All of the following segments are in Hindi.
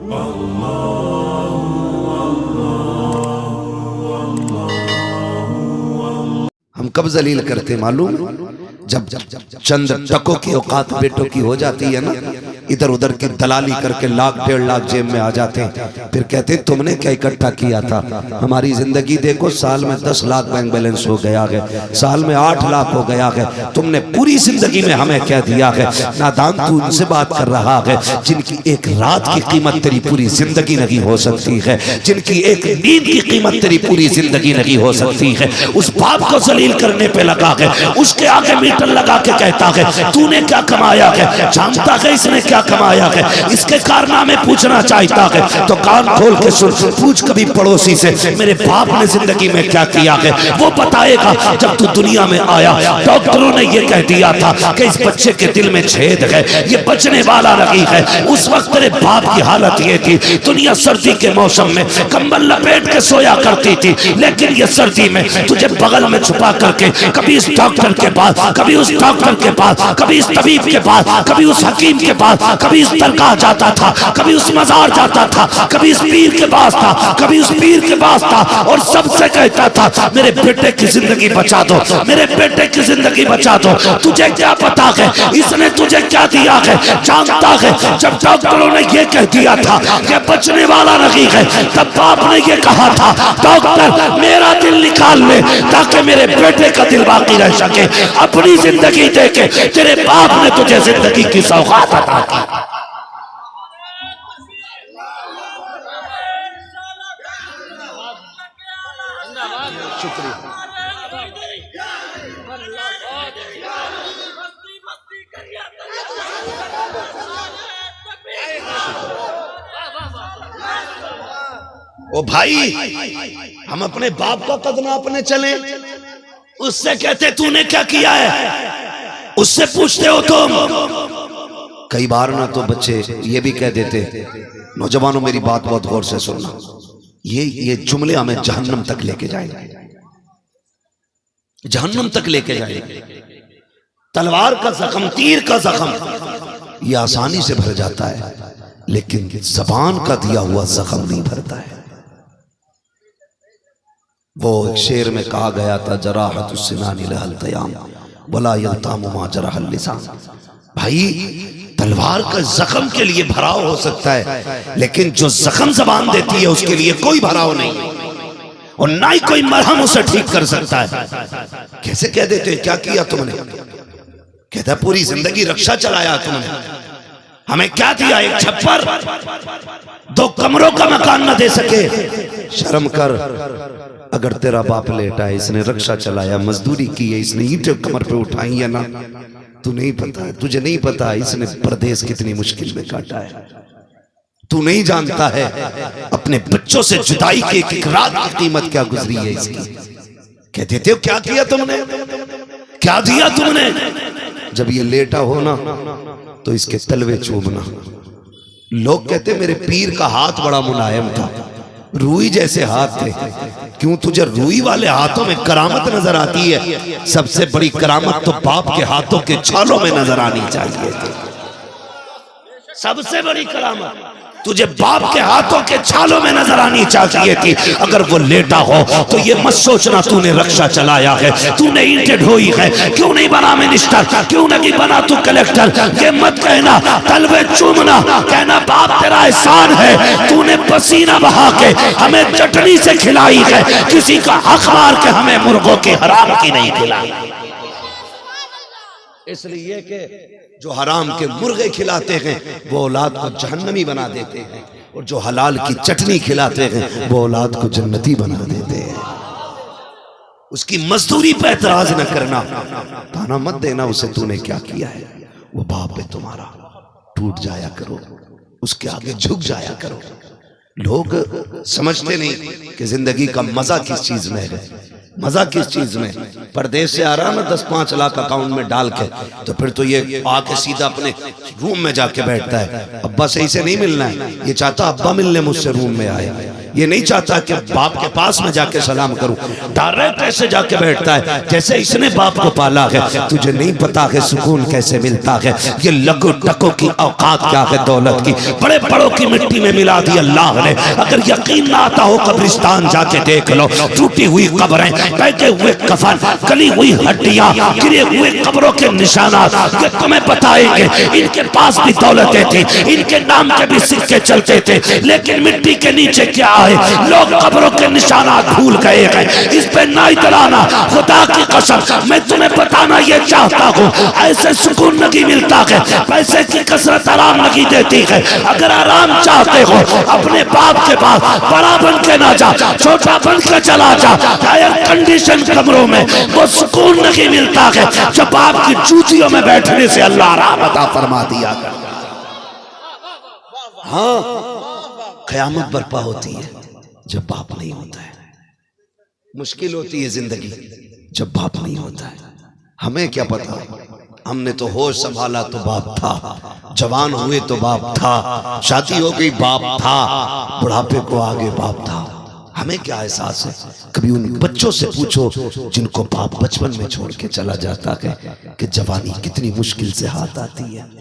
हम कब जलील करते मालूम? जब चंद टकों की औकात बेटों की हो जाती है ना, इधर उधर की दलाली करके लाख 1.5 लाख जेब में आ जाते हैं, फिर कहते हैं तुमने क्या इकट्ठा किया था? हमारी जिंदगी देखो, साल में 10 लाख बैंक बैलेंस हो गया है, साल में 8 लाख हो गया है, तुमने पूरी जिंदगी में हमें क्या दिया है? नादान तू उनसे बात कर रहा है जिनकी एक रात की कीमत तेरी पूरी जिंदगी नहीं हो सकती है, जिनकी एक नींद की कीमत तेरी पूरी जिंदगी नहीं हो सकती है। उस बाप को जलील करने पे लगा है, उसके आगे मीटर लगा के कहता है तूने क्या कमाया है? जानता है इसने क्या कमाया है? इसके कारनामे पूछना चाहता है तो कान खोल के सुन, पूछ कभी पड़ोसी से मेरे बाप ने जिंदगी में क्या किया है, वो बताएगा। जब तू दुनिया में आया डॉक्टरों ने ये कह दिया था कि इस बच्चे के दिल में छेद है, ये बचने वाला नहीं है। उस वक्त तेरे बाप की हालत ये थी, दुनिया सर्दी के मौसम में कंबल लपेट के सोया करती थी, लेकिन ये सर्दी में तुझे बगल में छुपा करके कभी इस डॉक्टर के पास, कभी उस डॉक्टर के पास, कभी इस तबीब के पास, कभी उस हकीम के पास, कभी इस दरगाह जाता था, कभी उस मजार जाता था, कभी इस पीर के पास था, कभी उस पीर के पास था, और सबसे कहता था मेरे बेटे की जिंदगी बचा दो, मेरे बेटे की जिंदगी बचा दो। तुझे क्या पता है इसने तुझे क्या दिया है? जानता है जब डॉक्टरों ने ये कह दिया था कि बचने वाला नहीं है, तब बाप ने ये कहा था डॉक्टर मेरा दिल निकाल ले ताकि मेरे बेटे का दिल बाकी रह सके। अपनी जिंदगी देके तेरे बाप ने तुझे जिंदगी की सौगात अता की। शुक्रिया। ओ भाई, हम अपने बाप का कद नापने चले, उससे कहते तूने क्या किया है, उससे पूछते हो तुम। कई बार ना तो बच्चे ये भी कह देते, नौजवानों मेरी बात बहुत गौर से सुनना, ये जुमले हमें जहन्नम तक लेके जाएंगे, जहन्नम तक लेके जाएंगे। तलवार का जख्म, तीर का जख्म ये आसानी से भर जाता है, लेकिन जबान का दिया हुआ जख्म नहीं भरता है। वो एक शेर में कहा गया था जराहतुस्सिनानी लहल तयाम वला यल्तामु मा जरहल लिसान। भाई तलवार का जख्म के लिए भराव हो सकता है, लेकिन जो जख्म जबान देती है उसके लिए कोई भराव नहीं, और ना ही कोई मरहम उसे ठीक कर सकता है। कैसे कह देते क्या किया तुमने? कहता पूरी जिंदगी रक्षा चलाया तुमने, हमें क्या दिया? एक छप्पर, 2 कमरों का मकान न दे सके। शर्म कर, अगर तेरा बाप लेटा है, इसने रक्षा चलाया, मजदूरी की है, इसने ईंटें कमर पे उठाई है ना, तू नहीं पता है, तुझे नहीं पता है इसने परदेश कितनी मुश्किल में काटा है। तू नहीं जानता है अपने बच्चों से जुदाई की एक रात की कीमत क्या गुजरी है इसकी। कहते थे क्या किया तुमने, क्या दिया तुमने? जब ये लेटा हो ना तो इसके तलवे चूमना। लोग कहते मेरे पीर का हाथ बड़ा मुलायम था, रूई जैसे हाथ थे। क्यों तुझे रूई वाले हाथों में करामत नजर आती है? सबसे बड़ी करामत तो बाप के हाथों के छालों में नजर आनी चाहिए थी। सबसे बड़ी करामत तुझे बाप के हाथों के छालों में नजर आनी चाहिए थी। अगर वो लेटा हो तो ये मत सोचना तूने रक्षा चलाया है, तूने ईंटें ढोई है, क्यों नहीं बना मिनिस्टर, क्यों नहीं बना तू कलेक्टर। ये मत कहना, तलवे चूमना, कहना बाप तेरा एहसान है, तूने पसीना बहा के हमें चटनी से खिलाई है, किसी का हक मार के हमें मुर्गों की हराम की नहीं खिलाई। इसलिए कि जो हराम के मुर्गे खिलाते हैं वो औलाद को जहन्नमी बना देते हैं, और जो हलाल की चटनी खिलाते हैं वो औलाद को जन्नती बना देते हैं। उसकी मजदूरी पे एतराज न करना, ताना मत देना उसे तूने क्या किया है। वो बाप है तुम्हारा, टूट जाया करो, उसके आगे झुक जाया करो। लोग समझते नहीं कि जिंदगी का मजा किस चीज में है। मजा किस चीज में? परदेश से आ रहा ना 10-5 लाख अकाउंट में डाल के, तो फिर तो ये आके सीधा अपने रूम में जाके बैठता है। अब्बा सही से नहीं मिलना है, ये चाहता अब्बा मिलने मुझसे रूम में आया। ये नहीं चाहता कि बाप के पास में जाके सलाम करूं, डायरेक्ट ऐसे जाके बैठता है जैसे इसने बाप को पाला है। तुझे नहीं पता है सुकून कैसे मिलता है, ये लकू टको की औकात क्या है दौलत की, बड़े बड़ों की मिट्टी में मिला दी अल्लाह ने। अगर यकीन ना आता हो कब्रिस्तान जाके देख लो, टूटी हुई कब्रें, बैठे हुए कफन, गली हुई हड्डियां, गिरे हुए कब्रों के निशानात, ये तुम्हें बताएंगे इनके पास भी दौलतें थी, इनके नाम के भी सिक्के चलते थे, लेकिन मिट्टी के नीचे क्या है, लोग कब्रों के निशानात भूल गए हैं। इस पे ना इतराना, खुदा की कसम मैं तुम्हें बताना ये चाहता हूँ, ऐसे सुकून नहीं मिलता है, पैसे की कसरत आराम नहीं देती है। अगर आराम चाहते हो अपने बाप के पास बड़ा बन के ना जा, छोटा बन के चला जा। एयर कंडीशन कमरों में वो सुकून नहीं मिलता है जब आपकी जूतियों में बैठने से अल्लाह आराम अता फरमा दिया। हाँ, क़यामत बर्पा होती है जब बाप नहीं होता है, मुश्किल होती है जिंदगी जब बाप नहीं होता है। हमें क्या पता, हमने तो होश संभाला तो बाप था, जवान हुए तो बाप था, शादी हो गई बाप था, बुढ़ापे को आगे बाप था। हमें क्या एहसास है? कभी उन बच्चों से पूछो जिनको बाप बचपन में छोड़ के चला जाता है कि जवानी कितनी मुश्किल से हाथ आती है।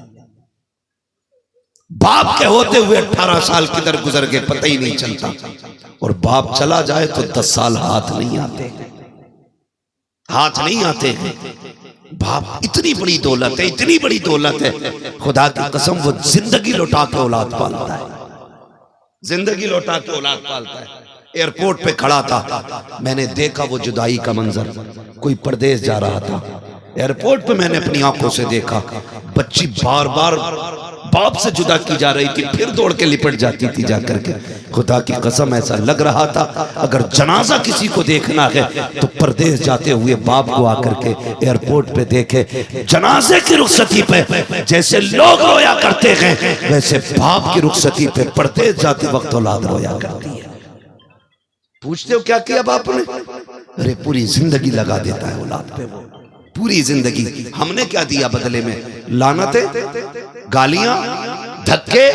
बाप के होते हुए 18 साल किधर गुजर गए पता ही नहीं चलता, और बाप चला जाए तो 10 साल हाथ नहीं आते, हाथ नहीं आते। बाप इतनी बड़ी दौलत है, इतनी बड़ी दौलत है, खुदा की कसम वो जिंदगी लौटा के औलाद पालता है, जिंदगी लौटा के औलाद पालता है। एयरपोर्ट पे खड़ा था, मैंने देखा वो जुदाई का मंजर, कोई परदेश जा रहा था, एयरपोर्ट पे मैंने अपनी आंखों से देखा बच्ची बार बार बाप से जुदा की जा रही थी, फिर दौड़ के लिपट जाती थी जाकर के। खुदा की कसम ऐसा लग रहा था अगर जनाजा किसी को देखना है तो परदेश जाते हुए बाप को आकर के एयरपोर्ट पे देखे। जनाजे की रुखसती पे जैसे लोग रोया करते हैं, वैसे बाप की रुखसती पे परदेश जाते वक्त औलाद रोया करती है। पूछते हो क्या किया बाप ने? अरे पूरी जिंदगी लगा देता है औलाद पे, वो पूरी जिंदगी। हमने क्या दिया बदले में? लानतें, गालियां, धक्के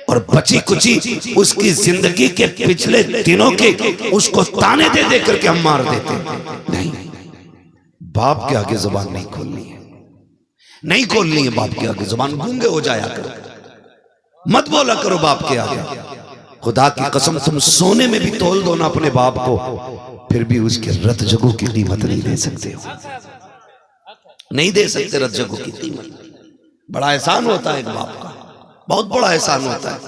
और बची कुची उसकी जिंदगी के पिछले दिनों के उसको ताने दे दे करके हम मार देते। नहीं, बाप के आगे जुबान नहीं खोलनी है, नहीं खोलनी है बाप के आगे जुबान, गूंगे हो जाया करो, मत बोला करो बाप के आगे। खुदा की कसम तुम सोने में भी तोल दो ना अपने बाप को, फिर भी उसके रत जगू की कीमत नहीं दे सकते हो, नहीं दे सकते रत जगू की कीमत। बड़ा एहसान होता है एक बाप का, बहुत बड़ा एहसान होता है।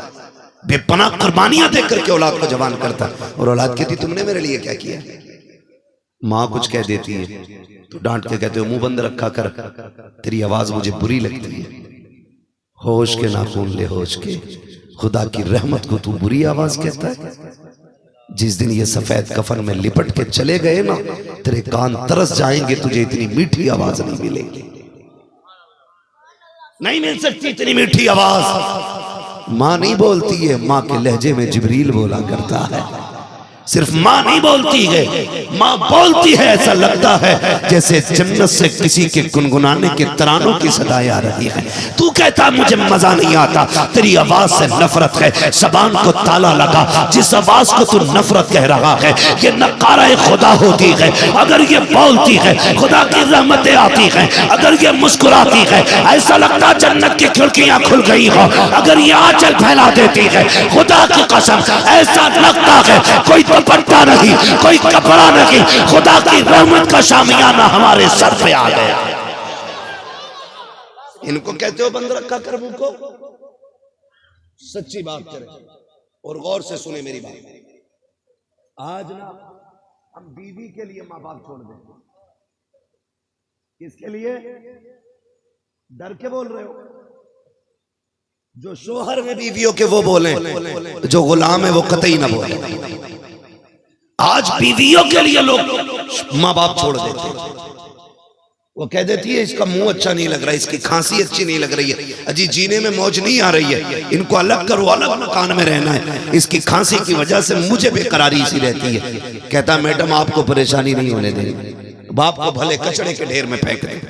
बेपनाह कुर्बानियां देख करके औलाद को जवान करता है, और औलाद कहती तुमने मेरे लिए क्या किया? माँ कुछ कह देती है तो डांट के कहते हो मुंह बंद रखा कर, तेरी आवाज मुझे बुरी लगती है। होश के नाखून ले होश के, खुदा की रहमत को तू बुरी आवाज कहता है? जिस दिन ये सफेद कफन में लिपट के चले गए ना, तेरे कान तरस जाएंगे, तुझे इतनी मीठी आवाज नहीं मिलेगी, नहीं मिल सकती इतनी मीठी आवाज। माँ नहीं बोलती है, माँ के लहजे में जिब्रील बोला करता है। सिर्फ माँ नहीं बोलती है, माँ बोलती है, ऐसा लगता है जैसे जन्नत से किसी के गुनगुनाने के तरानों की सदाएं आ रही है। तू कहता मुझे मजा नहीं आता, तेरी आवाज से नफरत है, जबान को ताला लगा। जिस आवाज को तू नफरत कह रहा है ये नकारा खुदा होती है। अगर ये बोलती है खुदा की रहमतें आती हैं, अगर ये मुस्कुराती है ऐसा लगता जन्नत की खिड़कियां खुल गई हो। अगर ये आंचल फैला देती है खुदा की कसम ऐसा लगता है कोई दुपट्टा नहीं, कोई कपड़ा नहीं, खुदा की रहमत का शामियाना हमारे सर पे आ गया। इनको कहते हो बंद रखा कर मुंह को? सच्ची बात करें और गौर से सुने मेरी बात। आज ना हम बीवी के लिए माँ बाप छोड़ देते, किसके लिए? डर के बोल रहे हो? जो शोहर में बीवियों के वो बोले, जो गुलाम है वो कतई ना बोले। आज बीवियों के लिए लोग माँ बाप छोड़ देते हैं। वो कह देती है इसका मुंह अच्छा नहीं लग रहा है, इसकी खांसी अच्छी नहीं लग रही है, अजी जीने में मौज नहीं आ रही है, इनको अलग करो, अलग मकान में रहना है, इसकी खांसी की वजह से मुझे बेकरारी सी रहती है। कहता मैडम आपको परेशानी नहीं होने देंगे, बाप को भले कचड़े के ढेर में फेंक दे।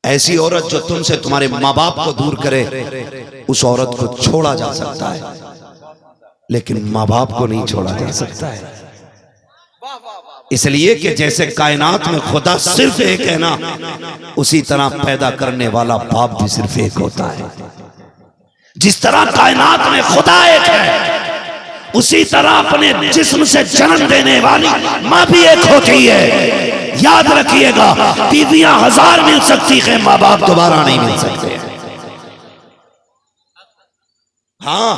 ऐसी औरत जो तुमसे तुम्हारे माँ बाप को दूर करे, उस औरत को छोड़ा जा सकता है, लेकिन माँ बाप को नहीं छोड़ा जा सकता है। इसलिए कि जैसे कायनात में खुदा सिर्फ एक है ना, उसी तरह पैदा करने वाला बाप भी सिर्फ एक होता है। जिस तरह कायनात में खुदा एक है, उसी तरह अपने जिस्म से जन्म देने वाली माँ भी एक होती है। याद रखिएगा, बीवियां 1000 मिल सकती है, माँ बाप दोबारा नहीं मिल सकते। हाँ,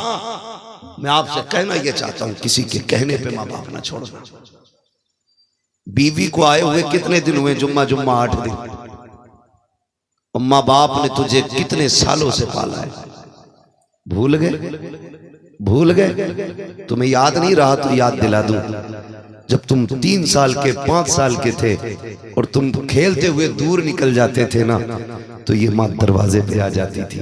मैं आपसे कहना यह चाहता हूं, किसी के कहने पे माँ बाप ना छोड़ना। बीवी को आए हुए कितने दिन हुए? जुम्मा 8 दिन। माँ बाप ने तुझे कितने सालों से पाला है? भूल गए? तुम्हें याद नहीं रहा तो याद दिला दूं। जब तुम 3 साल के 5 साल के थे और तुम खेलते हुए दूर निकल जाते थे ना, तो ये माँ दरवाजे पे आ जाती थी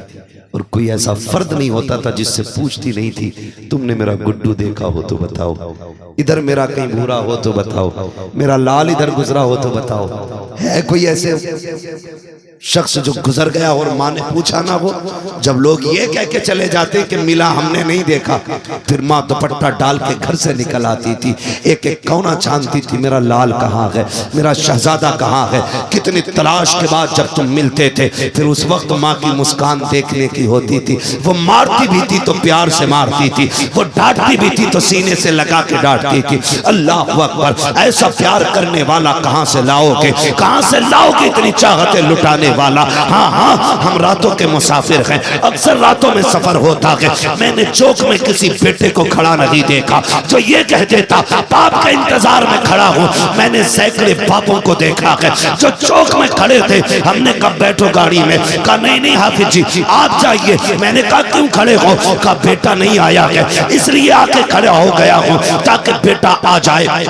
और कोई ऐसा फर्द नहीं होता था जिससे पूछती नहीं थी, तुमने मेरा गुड्डू देखा हो तो बताओ, इधर मेरा कहीं भूरा हो तो बताओ, मेरा लाल इधर गुजरा हो तो बताओ। है कोई ऐसे शख्स जो गुजर गया और माँ ने पूछा ना हो? जब लोग ये कह के चले जाते कि मिला हमने नहीं देखा, फिर माँ दुपट्टा डाल के घर से निकल आती थी, एक एक कौना छानती थी, मेरा लाल कहाँ है, मेरा शहजादा कहाँ है। कितनी तलाश के बाद जब तुम मिलते थे, फिर उस वक्त माँ की मुस्कान देखने की होती थी। वो मारती भी थी तो प्यार से मारती थी, वो डांटती भी थी तो सीने से लगा के डांटती थी। अल्लाह अकबर, ऐसा प्यार करने वाला कहाँ से लाओगे? कहाँ से लाओगे इतनी चाहतें लुटाने वाला? हाँ हाँ, हम रातों के मुसाफिर हैं, अक्सर रातों में सफर होता है। मैंने चौक में किसी बेटे को खड़ा नहीं देखा जो ये कह देता बाप के इंतजार में खड़ा हूँ। मैंने सैकड़े बापों को देखा है जो चौक में खड़े थे, हमने कब बैठो गाड़ी में, कहा नहीं हाफिज जी आप जाइए। मैंने कहा क्यों खड़े हो? कहा बेटा नहीं आया है इसलिए आके खड़ा हो गया हूँ ताकि बेटा आ जाए।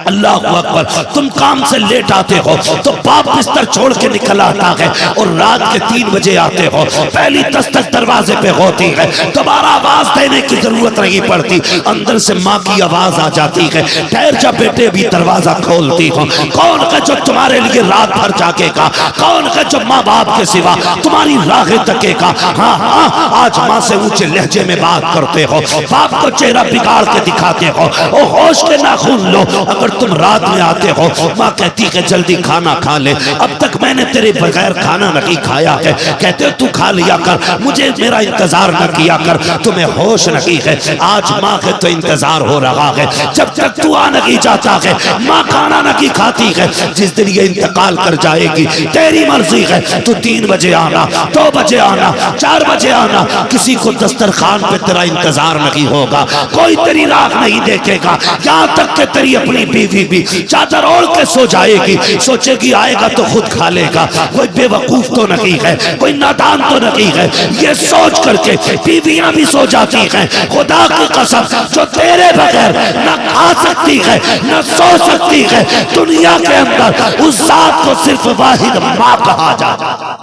अल्लाह अकबर, तुम काम से लेट आते हो तो बाप बिस्तर छोड़ के निकल आता है और रात के 3 बजे आते हो, पहली दस्तक दरवाजे पे होती है, दोबारा आवाज देने की जरूरत नहीं पड़ती, अंदर से माँ की आवाज आ जाती है, ठहर जा बेटे भी दरवाजा खोलती हो। कौन है जो तुम्हारे लिए रात भर जागेगा? कौन है जो माँ बाप के सिवा तुम्हारी राहें तकेगा? हाँ हाँ, आज माँ से ऊंचे लहजे में बात करते हो, बाप को चेहरा बिगाड़ के दिखाते हो। ओ होश के नाखून लो, अगर तुम रात में आते हो, माँ कहती है जल्दी खाना खा ले, अब तक मैंने तेरे बगैर खाना नहीं खाया है। कहते हो तू खा लिया कर, मुझे मेरा इंतजार न किया कर, तुम्हें होश नहीं है। आज माँ के तो इंतजार हो रहा है, जब तक तू आ नहीं जाता है माँ खाना नहीं खाती है। जिस दिन ये इंतकाल कर जाएगी तेरी मर्जी है, तू 3 बजे आना, 2 बजे आना, 4 बजे आना, किसी को दस्तरखान पे तेरा इंतजार नहीं होगा, कोई तेरी राह नहीं देखेगा। यहाँ तक कि तेरी अपनी बीवी भी चादर ओढ़ के सो जाएगी, सोचेगी आएगा तो खुद खा लेगा। कोई बेवकूफ तो नहीं है, कोई नादान तो नहीं है, ये सोच करके बीवियां भी सो जाती हैं। खुदा की कसम, जो तेरे बगैर न खा सकती है न सो सकती है दुनिया के अंदर, उस जात को सिर्फ वाहिद माँ कहा जाता है,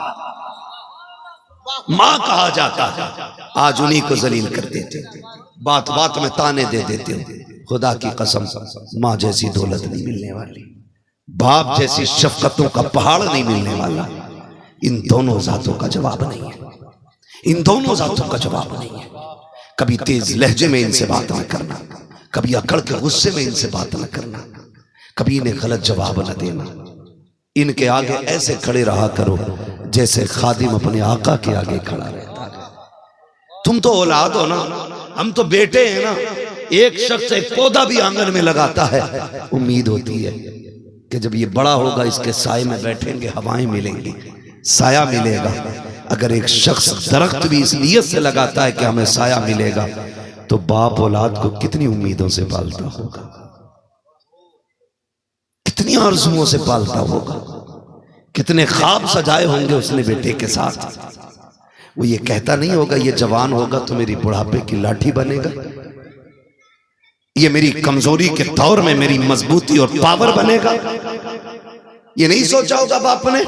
माँ कहा जाता है। आज उन्हीं को जलील कर देते हो, बात बात में ताने दे देते हो। खुदा की कसम, माँ जैसी दौलत नहीं मिलने वाली, बाप जैसी शफकतों का पहाड़ नहीं मिलने वाला। इन दोनों जातों का जवाब नहीं है, इन दोनों जातों का जवाब नहीं है। कभी तेज लहजे में इनसे बात न करना, कभी अकड़ के गुस्से में इनसे बात न करना, कभी इन्हें गलत जवाब न देना। इनके आगे ऐसे खड़े रहा करो जैसे खादिम अपने आका के आगे खड़ा रहता है। तुम तो औलाद हो ना, हम तो बेटे हैं ना। एक शख्स एक पौधा भी आंगन में लगाता है, उम्मीद होती है कि जब ये बड़ा होगा इसके साए में बैठेंगे, हवाएं मिलेंगी, साया मिलेगा। अगर एक शख्स दरख्त भी इस नियत से लगाता है कि हमें साया मिलेगा, तो बाप औलाद को कितनी उम्मीदों से पालता होगा, कितनी आरज़ुओं से पालता होगा, कितने ख्वाब सजाए होंगे उसने बेटे के साथ। वो ये कहता नहीं होगा ये जवान होगा तो मेरी बुढ़ापे की लाठी बनेगा, ये मेरी कमजोरी के दौर में मेरी मजबूती और पावर बनेगा। ये नहीं सोचा होगा बाप ने?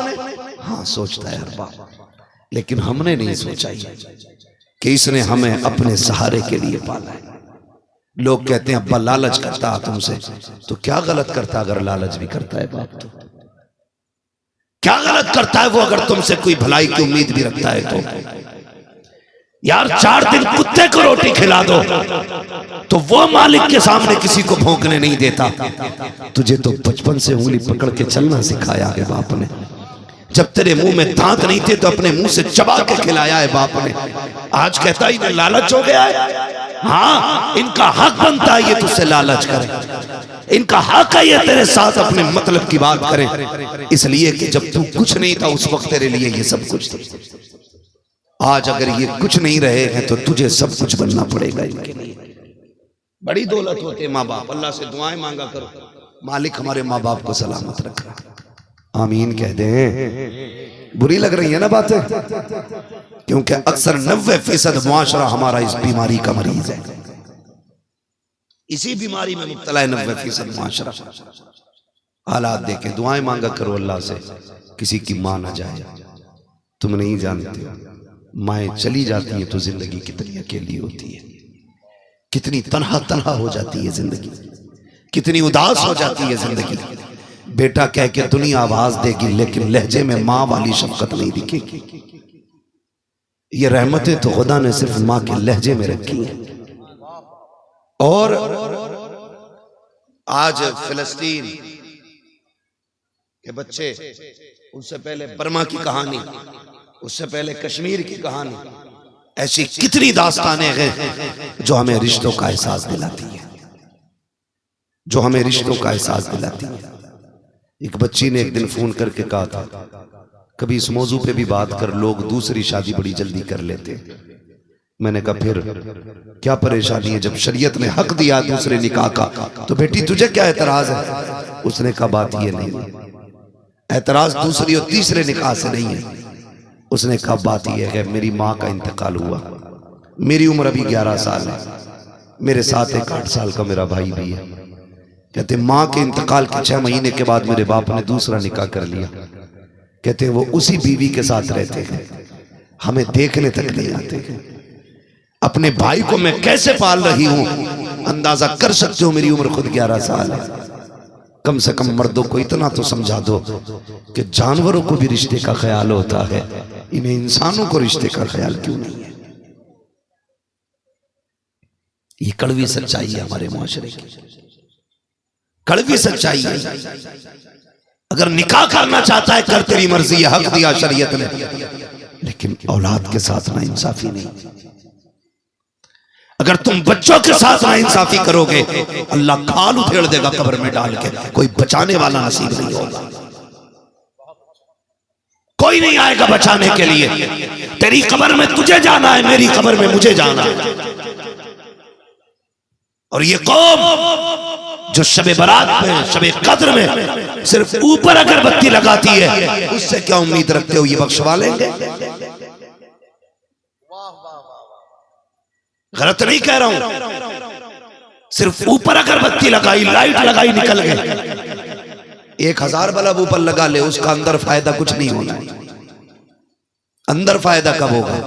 हाँ सोचता है हर बाप, लेकिन हमने नहीं सोचा कि इसने हमें अपने सहारे के लिए पाला है। लोग कहते हैं अब्बा लालच करता है तुमसे, तो क्या गलत करता अगर लालच भी करता है बाप? तो क्या गलत करता है वो अगर तुमसे कोई भलाई की उम्मीद भी रखता है? तो यार 4 दिन कुत्ते को रोटी खिला दो तो वो मालिक के सामने किसी को भौंकने नहीं देता। तुझे तो बचपन से उंगली पकड़ के चलना सिखाया है बाप ने। जब तेरे मुंह में दांत नहीं थे तो अपने मुंह से चबा के खिलाया है बाप ने। आज कहता है इन्हें लालच हो गया है। हाँ, इनका हक बनता है ये तुझसे लालच करें, इनका हक है ये तेरे साथ अपने मतलब की बात करें, इसलिए कि जब तू कुछ नहीं था उस वक्त तेरे लिए ये सब कुछ था। आज अगर ये कुछ नहीं रहे हैं तो तुझे सब कुछ बनना पड़ेगा इनके लिए। बड़ी दौलत होते माँ बाप। अल्लाह से दुआएं मांगा करो, मालिक हमारे माँ बाप को सलामत रखा। आमीन कह दे। बुरी लग रही है ना बातें, क्योंकि अक्सर 90% मुआशरा हमारा इस बीमारी का मरीज है, इसी बीमारी में मुब्तला है 90% मुआशरा। हालात देखे, दुआएं मांगा करो अल्लाह से किसी की मां ना जाए। तुम नहीं जानते माएँ चली जाती हैं तो जिंदगी कितनी अकेली होती है, कितनी तन्हा तन्हा हो जाती है जिंदगी, कितनी उदास हो जाती है जिंदगी। बेटा कह के दुनिया आवाज देगी लेकिन लहजे में माँ वाली शफकत नहीं दिखेगी। ये रहमतें तो खुदा ने सिर्फ माँ के लहजे में रखी हैं। और आज फिलिस्तीन के बच्चे, उससे पहले बर्मा की कहानी, उससे पहले कश्मीर की कहानी, ऐसी कितनी दास्तानें हैं जो हमें रिश्तों का एहसास दिलाती है, जो हमें रिश्तों का एहसास दिलाती है। एक बच्ची ने एक दिन फोन करके कहा था, कभी इस मौजू पे भी बात कर, लोग दूसरी शादी बड़ी जल्दी कर लेते। मैंने कहा फिर क्या परेशानी है, जब शरीयत ने हक दिया दूसरे निकाह का तो बेटी तुझे क्या एतराज है। उसने कहा बात ये नहीं, एतराज दूसरी और तीसरे निकाह से नहीं है। उसने कहा बात यह है मेरी माँ का इंतकाल हुआ, मेरी उम्र अभी 11 साल है, मेरे साथ एक 8 साल का मेरा भाई भी है। कहते माँ के इंतकाल के 6 महीने के बाद मेरे बाप ने दूसरा निकाह कर लिया। कहते वो उसी बीवी के साथ रहते हैं, हमें देखने तक नहीं आते हैं। अपने भाई को मैं कैसे पाल रही हूं अंदाजा कर सकते हो, मेरी उम्र खुद 11 साल है। कम से कम मर्दों को इतना तो समझा दो कि जानवरों को भी रिश्ते का ख्याल होता है, इन्हें इंसानों को रिश्ते का ख्याल क्यों नहीं है। ये कड़वी सच्चाई है हमारे मुआशरे की, कड़वी सच्चाई है। अगर निकाह करना चाहता है कर, तेरी मर्जी है, हक दिया शरीयत ने, लेकिन औलाद के साथ ना इंसाफी नहीं। अगर तुम बच्चों के साथ ना इंसाफी करोगे अल्लाह खाल उधेड़ देगा कब्र में डाल के, कोई बचाने वाला नसीब नहीं होगा, कोई नहीं आएगा बचाने के लिए। तेरी कब्र में तुझे जाना है, मेरी कब्र में मुझे जाना है। और ये कौम जो शबे बारात में, शबे कद्र में सिर्फ ऊपर अगरबत्ती लगाती है, उससे क्या उम्मीद रखते हो ये बख्शवा लेंगे? गलत नहीं कह रहा हूं, सिर्फ ऊपर अगरबत्ती लगाई, लाइट लगाई, निकल गए। 1000 बल्ब ऊपर लगा ले, उसका अंदर फायदा कुछ नहीं होना है। अंदर फायदा कब होगा?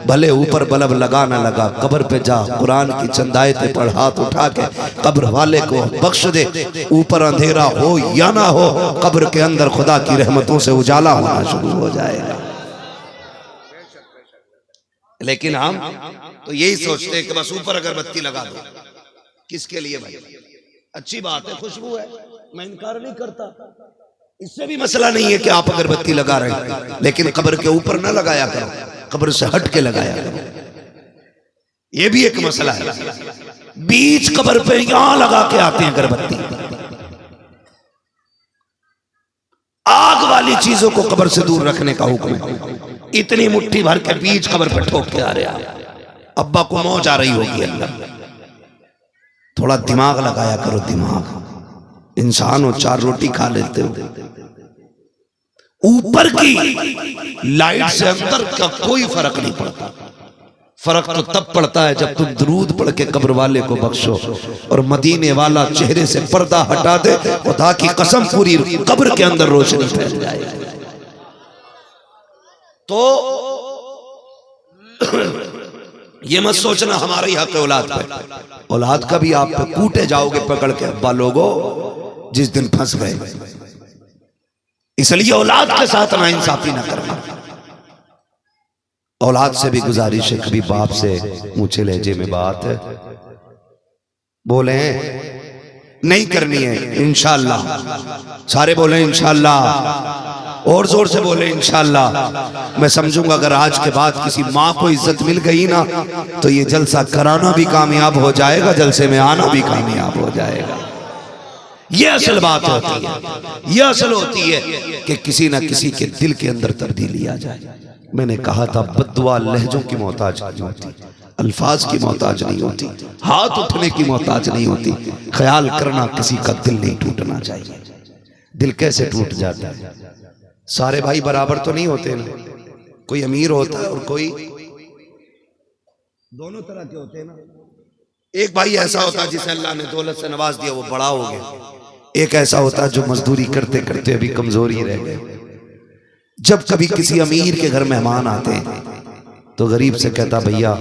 भले ऊपर बल्ब लगा ना लगा, कब्र पे जा, कुरान की चंद आयतें पढ़, हाथ उठा के कब्र वाले को बख्श दे। ऊपर अंधेरा हो या ना हो, कब्र के अंदर खुदा की रहमतों से उजाला होना शुरू हो जाएगा। लेकिन हम तो यही सोचते हैं कि बस ऊपर अगरबत्ती लगा दो। किसके लिए भाई? अच्छी बात है, खुशबू है, मैं इनकार नहीं करता, इससे भी मसला नहीं है कि आप अगरबत्ती लगा रहे हैं, लेकिन कब्र के ऊपर ना लगाया करो, कब्र से हट के लगाया करो। ये भी एक मसला है। बीच कब्र पे यहां लगा के आते हैं अगरबत्ती। आग वाली चीजों को कब्र से दूर रखने का हुक्म है। इतनी मुट्ठी भर के बीच कब्र पे ठोक के आ रहे हैं। अब्बा को मौज आ रही होगी अंदर, थोड़ा दिमाग लगाया करो, दिमाग। इंसान हो, 4 रोटी खा लेते हो, ऊपर की लाइट से अंदर का कोई फर्क नहीं पड़ता। फर्क तो तब पड़ता है जब तुम दुरूद पढ़ के कब्र वाले को बख्शो और मदीने वाला चेहरे से पर्दा हटा दे, खुदा की कसम पूरी कब्र के अंदर रोशनी फैल जाए। तो ये मत सोचना हमारा ही हक है औलाद पे, औलाद का भी आप पे कूटे जाओगे पकड़ के अब्बा लोगो जिस दिन फंस गए। इसलिए औलाद के साथ ना इंसाफी ना करना। औलाद से भी गुजारिश है, कभी बाप से ऊंचे लहजे में बात बोले नहीं करनी है इंशाअल्लाह। सारे बोले इंशाअल्लाह, और जोर से बोले इंशाअल्लाह। मैं समझूंगा अगर आज के बाद किसी माँ को इज्जत मिल गई ना तो ये जलसा कराना भी कामयाब हो जाएगा, जलसे में आना भी कामयाब हो जाएगा। ये असल बात होती है, ये असल होती है कि किसी ना किसी के दिल के अंदर तब्दीली आ जाए। मैंने कहा था बद्दुआ लहजों की मोहताज नहीं होती, अल्फाज की मोहताज नहीं होती, हाथ उठने की मोहताज नहीं होती। ख्याल करना किसी का दिल नहीं टूटना चाहिए। दिल कैसे टूट जाता है? सारे भाई बराबर तो नहीं होते ना, कोई अमीर होता है और कोई दोनों तरह के होते हैं ना। एक भाई ऐसा होता है जिसे अल्लाह ने दौलत से नवाज दिया, वो बड़ा हो गया। एक ऐसा होता है जो मजदूरी करते करते अभी कमजोर ही रह गए। जब कभी किसी अमीर के घर मेहमान आते हैं तो गरीब से कहता भैया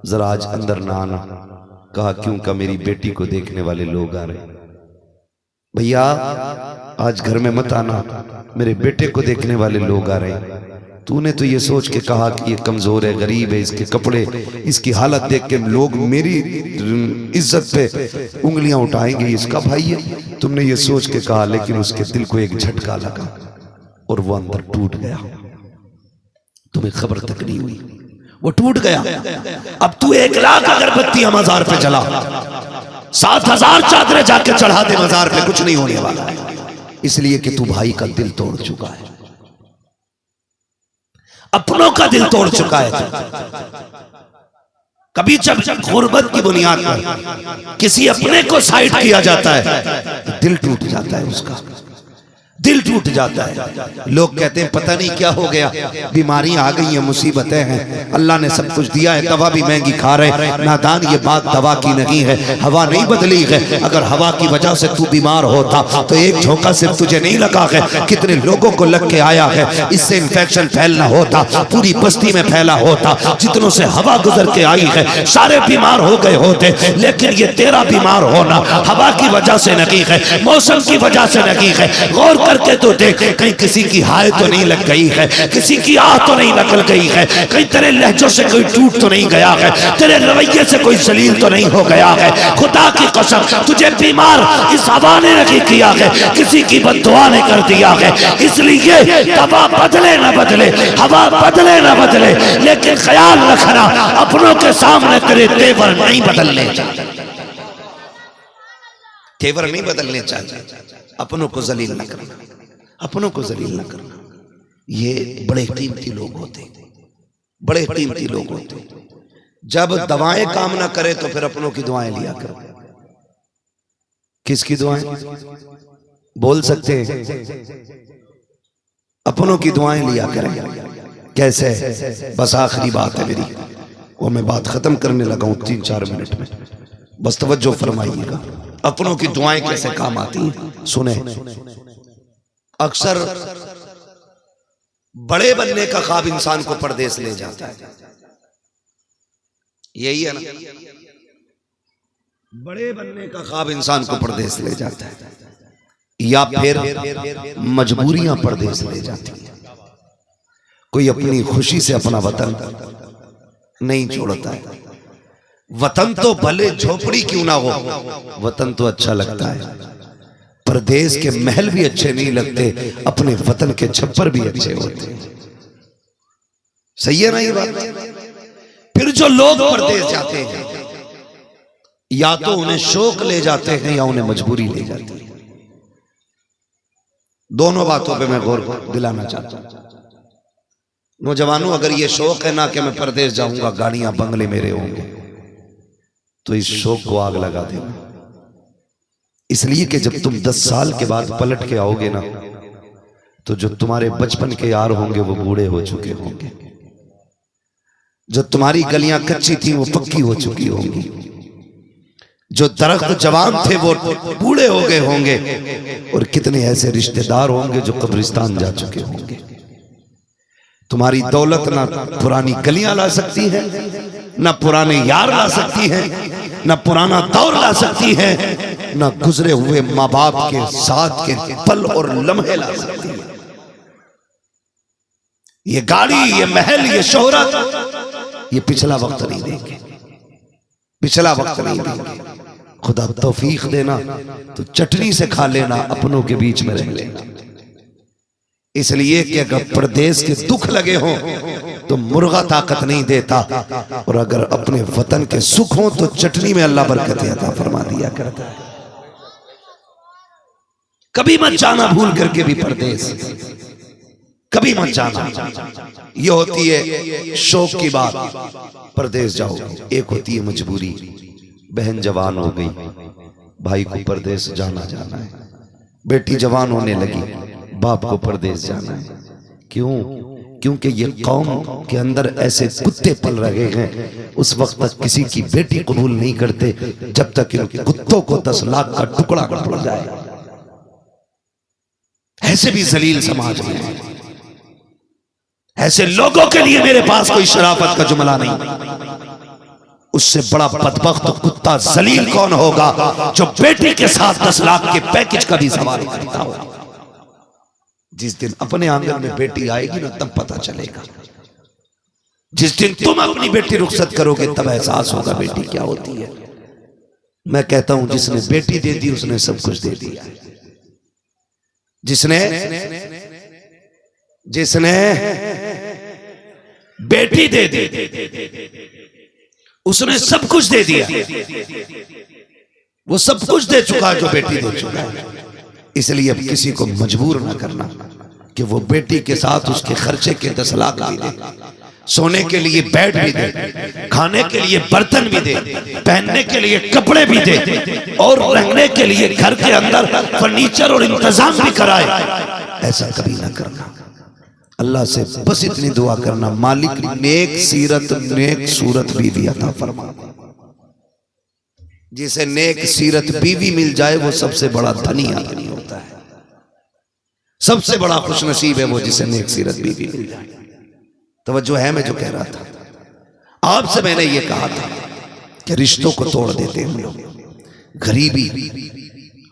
जरा आज अंदर ना आना। कहा क्यों? का मेरी बेटी को देखने वाले लोग आ रहे। भैया आज घर में मत आना, मेरे बेटे को देखने वाले लोग आ रहे। तूने तो ये सोच के कहा कि ये कमजोर है, गरीब है, इसके कपड़े, इसकी हालत देख के लोग मेरी इज्जत पे उंगलियां उठाएंगे, इसका भाई है। तुमने ये सोच के कहा, लेकिन उसके दिल को एक झटका लगा और वो अंदर टूट गया। तुम्हें खबर तक नहीं हुई, वो टूट गया। अब तू 1 लाख अगरबत्तियां मजार पे जला, 7,000 चादरें जाके चढ़ा दे मजार पे, कुछ नहीं होने वाला है, इसलिए कि तू भाई का दिल तोड़ चुका है, अपनों का दिल तोड़ चुका है। कभी जब गुर्बत की बुनियाद पर किसी अपने को साइड किया जाता है तो दिल टूट जाता है, उसका दिल टूट जाता है। लोग कहते हैं पता नहीं क्या हो गया, बीमारी आ गई है, मुसीबतें हैं, अल्लाह ने सब कुछ दिया है, दवा भी महंगी खा रहे। नादान, ये बात दवा की नहीं है, हवा नहीं बदली है। अगर हवा की वजह से तू बीमार होता तो एक झोंका सिर्फ तुझे नहीं लगा है, कितने लोगों को लग के आया है। इससे इंफेक्शन फैलना होता, पूरी बस्ती में फैला होता। जितनों से हवा गुजर के आई है सारे बीमार हो गए होते, लेकिन ये तेरा बीमार होना हवा की वजह से नहीं है, मौसम की वजह से नहीं है। गौर करके तो देख, कहीं किसी की हाय तो नहीं लग गई है, किसी की आह तो नहीं निकल गई है, कहीं तेरे लहजों से कोई टूट तो नहीं गया है, तेरे रवैये से कोई जलील तो नहीं हो गया है। खुदा की कसम, तुझे बीमार इस हवा ने नहीं किया है, किसी की बद्दुआ ने कर दिया है। इसलिए दवा बदले ना बदले, हवा बदले ना बदले, लेकिन ख्याल रखना अपनों के सामने तेरे तेवर नहीं बदलने चाहिए, तेवर नहीं बदलने चाहिए। अपनों को जलील न करना, अपनों को जलील न करना। ये बड़े कीमती लोग होते, बड़े कीमती लोग होते। जब दवाएं काम ना करे तो फिर अपनों की दुआएं लिया करो। किसकी दुआएं बोल सकते हैं? अपनों की दुआएं लिया करें। कैसे? बस आखिरी बात है मेरी, वो मैं बात खत्म करने लगा हूं 3-4 मिनट में, बस तवज्जो फरमाइएगा। अपनों की दुआएं कैसे काम आती हैं सुने। अक्सर बड़े बनने का ख्वाब इंसान को परदेश ले जाता है, यही है ना? बड़े बनने का ख्वाब इंसान को परदेश ले जाता है, या फिर मजबूरियां परदेश ले जाती हैं। कोई अपनी खुशी से अपना वतन नहीं छोड़ता है। वतन तो भले झोपड़ी क्यों ना हो, वतन तो अच्छा लगता है। परदेश के महल भी अच्छे नहीं लगते, अपने वतन के छप्पर भी अच्छे होते। सही है ना ये बात? फिर जो लोग परदेश जाते हैं या तो उन्हें शौक ले जाते हैं या उन्हें मजबूरी ले जाती है। दोनों बातों पे मैं गौर दिलाना चाहता हूं। नौजवानों, अगर ये शौक है ना कि मैं परदेश जाऊंगा, गाड़ियां बंगले मेरे होंगे, तो इस शौक को आग लगा देना। इसलिए कि जब तुम 10 साल के बाद पलट के आओगे ना, तो जो तुम्हारे बचपन के यार होंगे वो बूढ़े हो चुके होंगे, जो तुम्हारी गलियां कच्ची थी वो पक्की हो चुकी होंगी, जो दरख्त जवान थे वो बूढ़े हो गए होंगे, और कितने ऐसे रिश्तेदार होंगे जो कब्रिस्तान जा चुके होंगे। तुम्हारी दौलत ना पुरानी गलियां ला सकती है, ना पुराने यार ला सकती है, ना पुराना दौर ला सकती है, ना गुजरे हुए माँ बाप के साथ के पल और लम्हे ला सकती है। ये गाड़ी, ये महल, ये शोहरत, ये पिछला वक्त नहीं देंगे, पिछला वक्त नहीं देंगे। खुदा तौफीक देना तो चटनी से खा लेना, अपनों के बीच में रह लेना। इसलिए कि अगर परदेश के दुख लगे हो तो मुर्गा ताकत नहीं देता, और अगर अपने वतन के सुख हो तो चटनी में अल्लाह बरकत अता फरमा दिया करता है। कभी मत जाना भूल करके भी परदेश, कभी मत जाना। ये होती है शौक की बात, परदेश जाओ। एक होती है मजबूरी, बहन जवान हो गई, भाई को परदेश जाना है, बेटी जवान होने लगी, बाप को परदेश जाना है। क्यों? क्योंकि ये कौम के अंदर ऐसे कुत्ते पल रहे हैं, उस वक्त तक किसी की बेटी कबूल नहीं करते जब तक इन कुत्तों को 10 लाख का टुकड़ा न पड़ जाए। ऐसे भी जलील समाज में है। ऐसे लोगों के लिए मेरे पास कोई शराफत का जुमला नहीं। उससे बड़ा बदबख्त कुत्ता जलील कौन होगा जो बेटी के साथ 10 लाख के पैकेज का भी सवाल करता हो। जिस दिन अपने आंगन में बेटी आएगी ना, तब पता चलेगा। जिस दिन तुम अपनी बेटी रुखसत करोगे तब एहसास होगा बेटी क्या होती है। मैं कहता हूं जिसने बेटी दे दी उसने सब कुछ दे दिया। जिसने बेटी दे दी उसने सब कुछ दे दिया। वो सब कुछ दे चुका है जो बेटी दे चुका है। इसलिए अब किसी को मजबूर ना करना कि वो बेटी के साथ उसके खर्चे के 10 लाख भी दे, सोने के लिए बेड भी दे, खाने के लिए बर्तन भी दे, पहनने के लिए कपड़े भी दे, और रहने के लिए घर के अंदर फर्नीचर और इंतजाम भी कराए। ऐसा कभी ना करना। अल्लाह से बस इतनी दुआ करना, मालिक नेक सीरत नेक सूरत बीवी अता फरमा। जिसे नेक सीरत बीवी मिल जाए वो सबसे बड़ा धनी आदमी होता है। सबसे बड़ा खुशनसीब है वो जिसे नेक सीरत बीवी मिल जाए। तवज्जो है मैं जो कह रहा था आपसे? मैंने ये कहा था कि रिश्तों को तोड़ देते हम लोग। गरीबी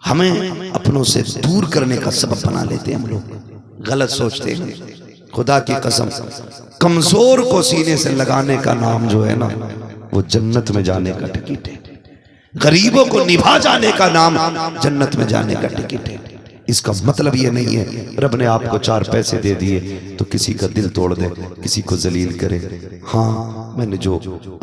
हमें अपनों से दूर करने का सबब बना लेते हम लोग। गलत सोचते हैं। खुदा की कसम, कमजोर को सीने से लगाने का नाम जो है ना, वो जन्नत में जाने का टिकट है। गरीबों को निभा जाने का नाम जन्नत में जाने का टिकट है। इसका मतलब ये नहीं है रब ने आपको 4 पैसे दे दिए तो किसी का दिल तोड़ दे, किसी को जलील करे। हाँ, मैंने जो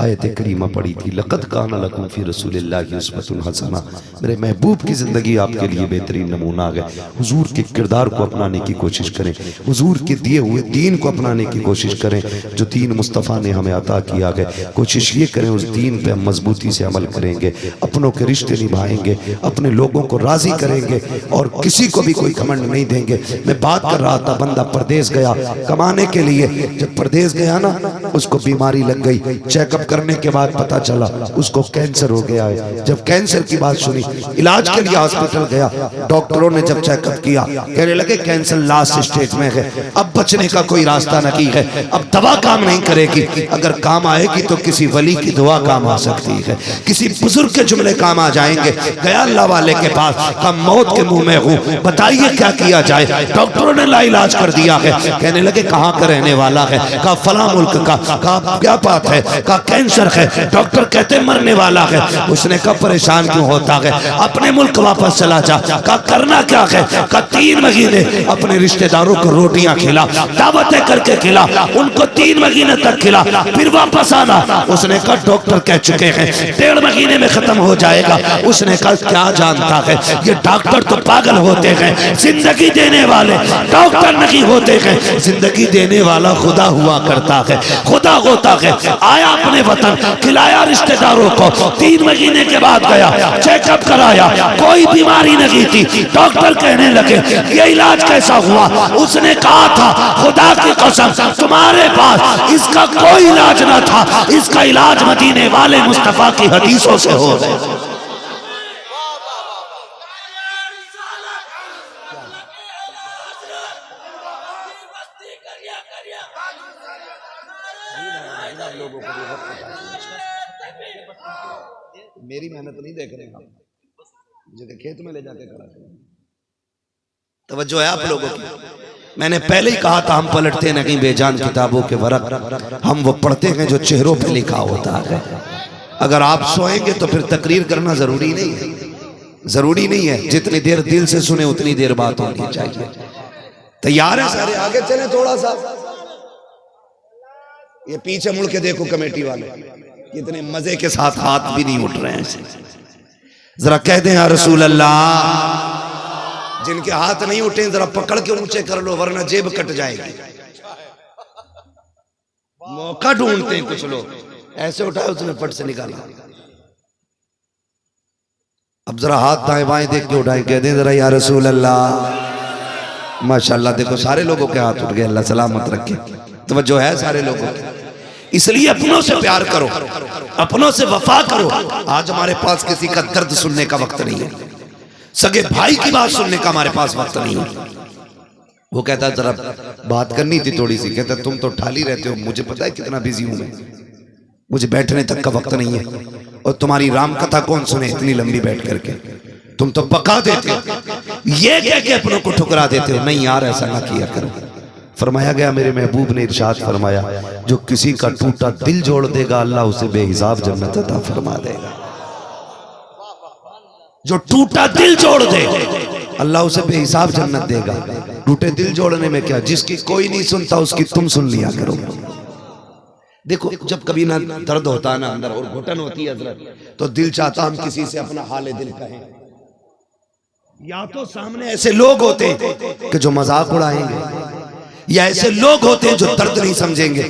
आयत करीमा पढ़ी थी, लक़द काना लकुम फ़ी रसूलिल्लाहि उस्वतुन हसना, मेरे महबूब की जिंदगी आपके लिए बेहतरीन नमूना आ गया। हुजूर के किरदार को अपनाने की कोशिश करें, हुजूर के दिए हुए दीन को अपनाने की कोशिश करें जो दीन मुस्तफ़ा ने हमें अता किया गया। कोशिश ये करें उस दीन पे हम मजबूती से अमल करेंगे, अपनों के रिश्ते निभाएंगे, अपने लोगों को राजी करेंगे और किसी को भी कोई घमंड नहीं देंगे। मैं बात कर रहा था, बंदा परदेश गया कमाने के लिए। जब परदेश गया ना, उसको बीमारी लग गई। चेकअप करने के बाद पता चला उसको कैंसर हो गया है। जब कैंसर की बात सुनी, इलाज के लिए हॉस्पिटल गया। डॉक्टरों ने जब चेकअप किया, कहने लगे कैंसर लास्ट स्टेज में है, अब बचने का कोई रास्ता नहीं है, अब दवा काम नहीं करेगी। अगर काम आएगी तो किसी वली की दुआ काम आ सकती है, किसी बुजुर्ग के जुमले काम आ जाएंगे। गया अल्लाह वाले के पास, कहा मौत के मुंह में हूँ, बताइए क्या किया जाए। डॉक्टरों ने लाइलाज कर दिया है। कहने लगे कहाँ का रहने वाला है? कहा फला मुल्क का। कहा क्या बात है? कहा कैंसर है, डॉक्टर कहते मरने वाला है। उसने कहा परेशान क्यों होता है, अपने मुल्क वापस चला जा। कहा करना क्या है? कहा 3 महीने अपने रिश्तेदारों को रोटियां खिला, दावतें करके खिला, उनको 3 महीने तक खिला, फिर वापस आना। उसने कहा डॉक्टर कह चुके हैं 1.5 महीने में खत्म हो जाएगा। उसने कहा क्या जानता है, ये डॉक्टर तो पागल होते हैं, जिंदगी देने वाले डॉक्टर नहीं होते हैं। जिंदगी देने वाला खुदा हुआ करता है, खुदा होता है। आया अपने वतन, खिलाया रिश्तेदारों को, 3 महीने के बाद गया, चेकअप कराया, कोई बीमारी नहीं थी। डॉक्टर कहने लगे ये इलाज कैसा हुआ? उसने कहा था खुदा की कसम तुम्हारे पास इसका कोई इलाज ना था, इसका इलाज मदीने वाले मुस्तफा की हदीसों से हो गया। मेरी मेहनत नहीं देख रहे आप, मुझे खेत में ले जाके खड़ा। तवज्जो है आप लोगों की? मैंने पहले ही कहा था हम पलटते नहीं बेजान किताबों के वरक, हम वो पढ़ते हैं जो चेहरों पे लिखा होता है। अगर आप सोएंगे तो फिर तकरीर करना जरूरी नहीं है, जरूरी नहीं है। जितनी देर दिल से सुने उतनी देर बात होनी चाहिए। तैयार है सारे? आगे चले थोड़ा सा। ये पीछे मुड़ के देखो कमेटी वाले कितने मजे के साथ हाथ भी नहीं उठ रहे हैं। जरा कह दें या रसूल अल्लाह। जिनके हाथ नहीं उठे जरा पकड़ के ऊंचे कर लो वरना जेब कट जाएगी। मौका ढूंढते हैं कुछ लोग, ऐसे उठाए उसने फट से निकाला। अब जरा हाथ दाएं बाएं देख के उठाए, कह दें जरा या रसूल अल्लाह। माशाल्लाह देखो सारे लोगों के हाथ उठ गए, अल्लाह सलामत रखे। तवज्जो है सारे लोगों की। इसलिए अपनों से प्यार करो, अपनों से वफा करो। आज हमारे पास किसी का दर्द सुनने का वक्त नहीं है, सगे भाई की बात सुनने का हमारे पास वक्त नहीं है। वो कहता जरा बात करनी थी थोड़ी सी। कहता तुम तो ठाली रहते हो, मुझे पता है कितना बिजी हूं मैं, मुझे बैठने तक का वक्त नहीं है। और तुम्हारी राम कथा कौन सुने इतनी लंबी बैठ करके, तुम तो पका देते हो। ये कह के अपनों को ठुकरा देते हो। नहीं यार ऐसा ना किया करो। फरमाया गया, मेरे महबूब ने इरशाद फरमाया, जो किसी का टूटा दिल जोड़ देगा अल्लाह उसे बेहिसाब जन्नत अता फरमा देगा। जो टूटा दिल जोड़ दे अल्लाह उसे बेहिसाब जन्नत देगा। टूटे दिल जोड़ने में क्या, जिसकी कोई नहीं सुनता उसकी तुम सुन लिया करो। देखो जब कभी ना दर्द होता है ना अंदर और घुटन होती है हजरत, तो दिल चाहता हम किसी से अपना हाल दिल कहें। या तो सामने ऐसे लोग होते हैं कि जो मजाक उड़ाएंगे, या ऐसे लोग होते हैं जो दर्द नहीं समझेंगे,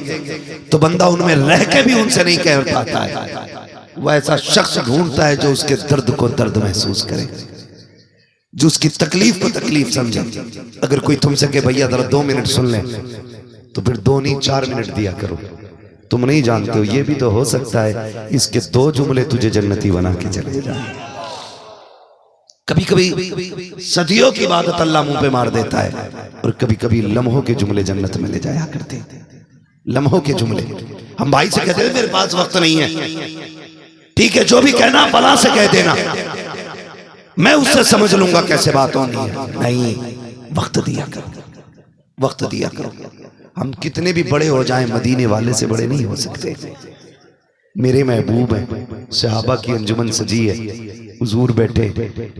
तो बंदा उनमें रह के भी उनसे नहीं कह पाता है। वो ऐसा शख्स ढूंढता है जो उसके दर्द को दर्द महसूस करे, जो उसकी तकलीफ को तकलीफ समझे। अगर कोई तुमसे कहे भैया जरा 2 मिनट सुन ले, तो फिर 2 नहीं 4 मिनट दिया करो। तुम नहीं जानते हो, ये भी तो हो सकता है इसके 2 जुमले तुझे जन्नती बना के चले जाए। कभी कभी सदियों की इबादत अल्लाह मुंह पे मार देता है, और कभी कभी लम्हों के जुमले जन्नत में ले जाया करते हैं। लम्हों के जुमले। हम भाई से कहते हैं मेरे पास वक्त नहीं है, ठीक है जो भी कहना फला से कह देना, मैं उससे समझ लूंगा कैसे बात होनी है। नहीं, वक्त दिया करो, वक्त दिया करो। हम कितने भी बड़े हो जाएं मदीने वाले से बड़े नहीं हो सकते। मेरे महबूब हैं, सहाबा की अंजुमन सजी है, हुजूर बैठे,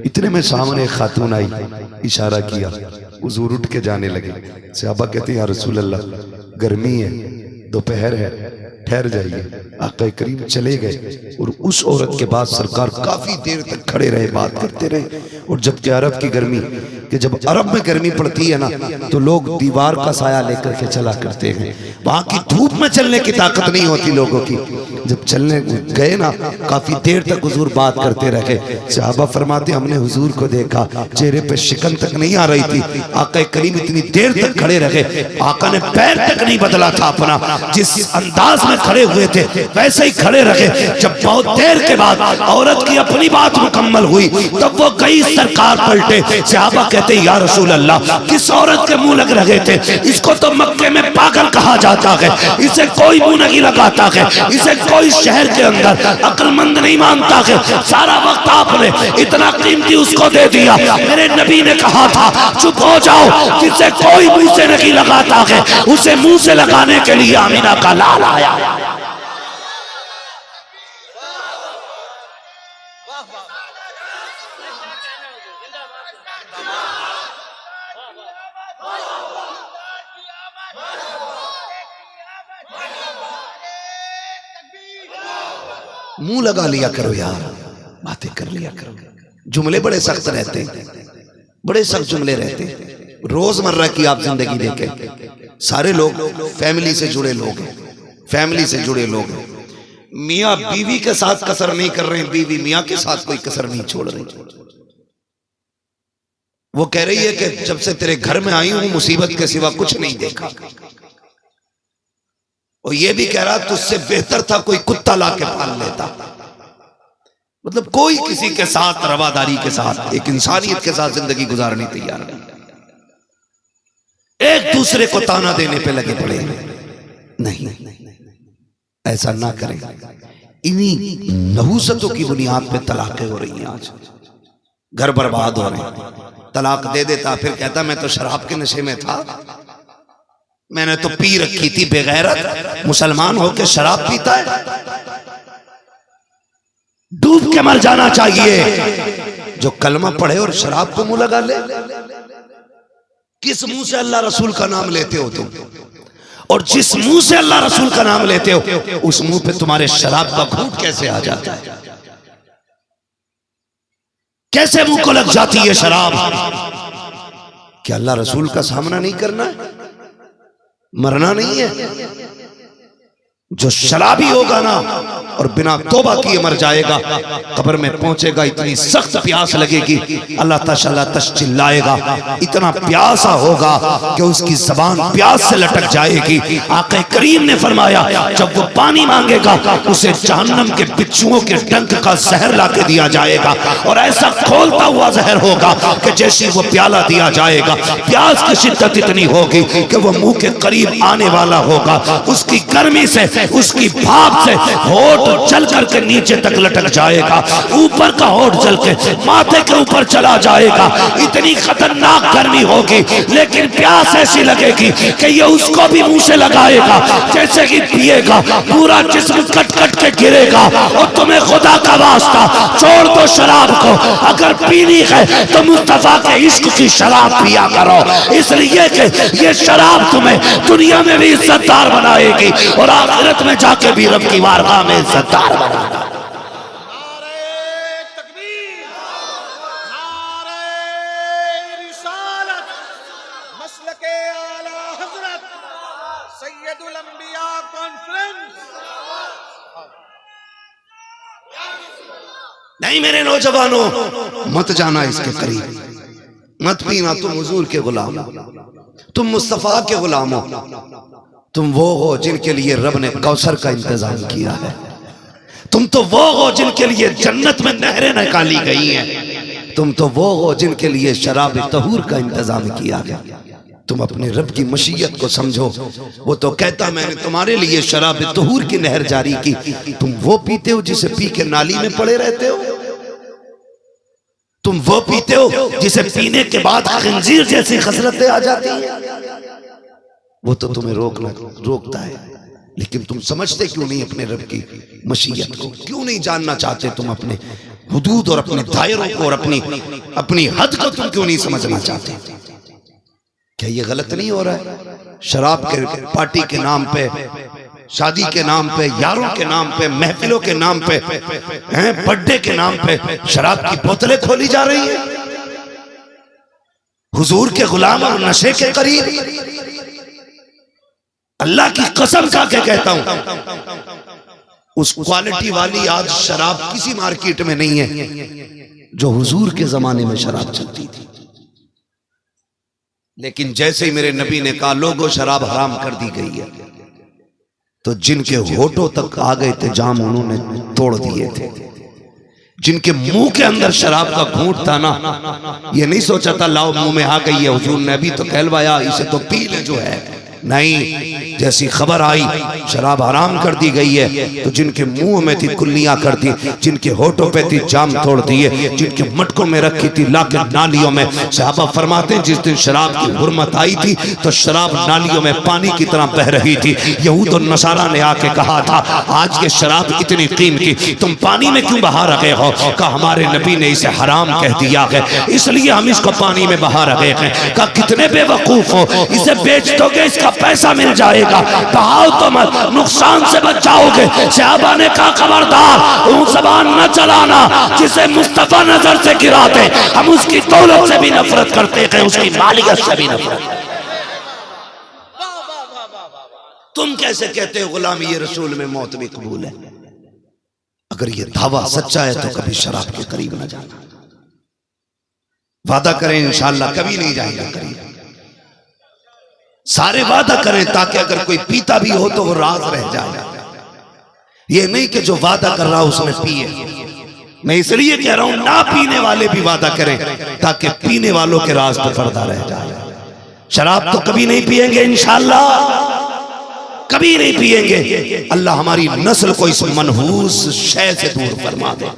इतने में सामने खातून आई, इशारा किया, हुजूर उठ के जाने लगे। सहाबा कहते हैं या रसूल अल्लाह गर्मी है, दोपहर है, ठहर जाइए। आका करीम चले गए और उस औरत के बाद सरकार काफी देर तक खड़े रहे, बात करते रहे। और जबकि अरब की गर्मी, कि जब अरब में गर्मी पड़ती है ना, तो लोग दीवार का साया लेकर के चला करते हैं। वहां की धूप में चलने की ताकत नहीं होती लोगों की। जब चलने गए ना, काफी देर तक हुजूर बात करते रहे। सहाबा फरमाते हमने हुजूर को देखा, चेहरे पे शिकन तक नहीं आ रही थी। आका करीम इतनी देर तक खड़े रहे, आका ने पैर तक नहीं बदला था अपना। जिस अंदाज में खड़े हुए थे वैसे ही खड़े रहे। जब बहुत देर के बाद औरत की अपनी बात मुकम्मल हुई, तब वो गई, सरकार पलटे। सहाबा कहते या रसूल अल्लाह किस औरत के मुंह लग रहे थे, इसको तो मक्के में पागल कहा जाता है, इसे कोई मुंह नहीं लगाता है, इसे कोई शहर के अंदर अक्लमंद नहीं मानता है। सारा वक्त आपने इतना कीमती उसको दे दिया। मेरे नबी ने कहा था चुप हो जाओ, जिसे कोई मुंह से नहीं लगाता है उसे मुंह से लगाने के लिए आमीना का लाल आया। मुंह लगा लिया करो यार, बातें कर लिया करो। जुमले बड़े सख्त रहते हैं, बड़े सख्त जुमले रहते हैं। रोजमर्रा की आप जिंदगी देखें, सारे लोग फैमिली से जुड़े लोग हैं, फैमिली से जुड़े लोग हैं। मियाँ बीवी के साथ कसर नहीं कर रहे हैं, बीवी मियाँ के साथ कोई कसर नहीं छोड़ रही। वो कह रही है कि जब से तेरे घर में आई हूं मुसीबत के सिवा कुछ नहीं देखा। और ये भी कह रहा तुझसे बेहतर था कोई कुत्ता लाके पाल लेता। मतलब कोई किसी के साथ रवादारी के साथ, एक इंसानियत के साथ जिंदगी गुजारने तैयार नहीं, एक दूसरे को ताना देने पे लगे पड़े। नहीं, ऐसा ना करें। इन्हीं नहुसतों की बुनियाद पे तलाकें हो रही हैं आज, घर बर्बाद हो रहे हैं। तलाक दे देता, फिर कहता मैं तो शराब के नशे में था। मैंने तो पी रखी थी बेगैरत, मुसलमान होके शराब पीता है। डूब के मर जाना चाहिए जो कलमा पढ़े और शराब को मुंह लगा ले। किस मुंह से अल्लाह रसूल का नाम लेते हो तुम? और जिस मुंह से अल्लाह रसूल का नाम लेते हो उस मुंह पे तुम्हारे शराब का घूंट कैसे आ जाता है? कैसे मुंह को लग जाती है शराब? क्या अल्लाह रसूल का सामना नहीं करना है? मरना नहीं है? जो शराबी होगा ना और बिना तौबा किए मर जाएगा, कब्र में पहुंचेगा, इतनी सख्त प्यास लगेगी, अल्लाह ताला तश चिल्लाएगा, इतना प्यासा होगा कि उसकी जबान प्यास से लटक जाएगी। आक़ा करीम ने फरमाया जब वो पानी मांगेगा उसे जहन्नम के बिच्छुओं के डंक का जहर ला के दिया जाएगा, और ऐसा खोलता हुआ जहर होगा कि जैसे वो प्याला दिया जाएगा, प्यास की शिद्दत इतनी होगी कि वो मुंह के करीब आने वाला होगा। उसकी गर्मी से, उसकी भाप से होठ जल करके नीचे तक लटक जाएगा, ऊपर का होठ जल के माथे के ऊपर चला जाएगा। इतनी खतरनाक गर्मी होगी, लेकिन प्यास ऐसी लगेगी कि ये उसको भी मुंह से लगाएगा, जैसे कि पिएगा पूरा जिस्म कट कट के गिरेगा। और तुम्हें खुदा का वास्ता छोड़ दो शराब को, अगर पीनी है तो मुस्तफा के इश्क की शराब पिया करो, इसलिए कि ये शराब तुम्हें दुनिया में भी इज्जतदार बनाएगी और आखिरत में जाके भी रब की बारगाह में इज्जतदार बनाएगा। नहीं मेरे नौजवानों, मत जाना इसके करीब, मत पीना। तुम हुजूर के गुलाम हो, तुम मुस्तफा के गुलाम हो, तुम वो हो जिनके लिए रब ने कौसर का इंतजाम किया है। तुम तो वो हो जिनके लिए जन्नत में नहरें निकाली गई हैं। तुम तो वो हो जिनके लिए शराब तहूर का इंतजाम किया गया। तुम अपने रब की मशीयत को समझो। वो तो कहता मैंने तुम्हारे लिए शराब तहूर की नहर जारी की, तुम वो पीते हो जिसे पी के नाली में पड़े रहते हो। तुम वो पीते हो जिसे पीने के बाद खंजीर जैसी खसरतें आ जाती हैं। वो तो तुम्हें रोकता है, लेकिन तुम समझते क्यों नहीं अपने रब की मशीयत को? क्यों नहीं जानना चाहते तुम अपने हुदूद और अपने दायरों को और अपनी हद को तुम क्यों नहीं समझना चाहते? क्या ये गलत नहीं हो रहा है? शराब के पार्टी के नाम पे, शादी के नाम पे, यारों के नाम पे, महफिलों के नाम पे, बर्थडे के नाम पे शराब की बोतलें खोली जा रही है। हुजूर के गुलाम और नशे के करीब। अल्लाह की कसम खा के कहता हूं उस क्वालिटी वाली आज शराब किसी मार्केट में नहीं है जो हुजूर के जमाने में शराब चलती थी। लेकिन जैसे ही मेरे नबी ने कहा लोगों शराब हराम कर दी गई है, तो जिनके होठों तक आ गए थे जाम उन्होंने तोड़ दिए थे। जिनके मुंह के अंदर शराब का घूंट था ना, ये नहीं सोचा था लाओ मुंह में आ गई है, हुजूर ने अभी तो कहलवाया इसे तो पी ले जो है। नहीं, जैसी खबर आई शराब हराम कर दी गई है, तो जिनके मुंह में थी कुल्लियां कर दी, जिनके होठों पे थी जाम तोड़ दिए, जिनके मटकों में रखी थी लाके नालियों में। सहाबा फरमाते हैं जिस दिन शराब की हुर्मत आई थी तो शराब नालियों में पानी की तरह बह रही थी। यहूद और नसारा ने आके कहा था आज ये शराब इतनी कीमती तुम पानी में क्यों बहा रहे हो? कहा हमारे नबी ने इसे हराम कह दिया है, इसलिए हम इसको पानी में बहा रहे हैं। कहा कितने बेवकूफ हो, इसे बेच दोगे इसका पैसा मिल जाएगा, बहाओ तो मत, नुकसान से बच जाओगे। सहाबा ने कहा खबरदार वो जबान न चलाना जिसे मुस्तफा नजर से गिराते, हम उसकी दौलत से भी नफरत करते हैं, उसकी मालियत से भी नफरत। तुम कैसे कहते हो गुलामी ये रसूल में मौत भी कबूल है? अगर ये दावा सच्चा है तो कभी शराब के करीब न जाना। वादा करें इंशाअल्लाह कभी नहीं जाएगा करीब। सारे वादा करें ताकि अगर कोई पीता भी हो तो वो राज रह जाए। ये नहीं कि जो वादा कर रहा उसमें पिए। मैं इसलिए कह रहा हूं ना पीने वाले भी वादा करें ताकि पीने वालों के राज पे पर्दा रह जाए। शराब तो कभी नहीं पिएंगे इंशाअल्लाह, कभी नहीं पिएंगे। अल्लाह हमारी नस्ल को इस मनहूस शय से दूर फरमा दे।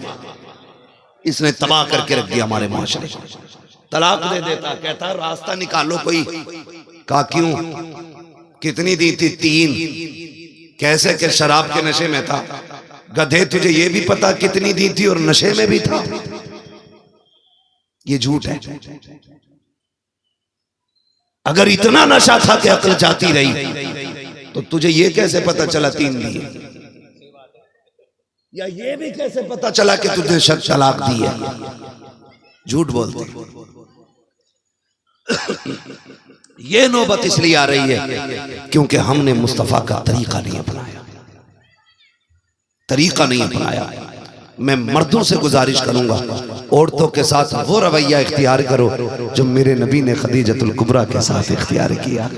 इसने तबाह करके रख दिया हमारे माशरे को। तलाक दे देता, कहता रास्ता निकालो कोई। कहा क्यों? कितनी दी थी? 3। कैसे कि शराब के नशे में था। गधे तुझे ये भी पता कितनी दी थी और नशे में भी था? ये झूठ है। अगर इतना नशा था कि अक्ल जाती रही तो तुझे ये कैसे पता चला 3 दिए? या ये भी कैसे पता चला कि तुझे तलाक दी है? झूठ बोलते। ये नौबत इसलिए आ रही है क्योंकि हमने मुस्तफा का तरीका नहीं अपनाया। तरीका नहीं अपनाया। मैं मर्दों से गुजारिश करूंगा, औरतों के साथ वो रवैया इख्तियार करो जो मेरे नबी ने खदीजतुल कुबरा के साथ इख्तियार किया,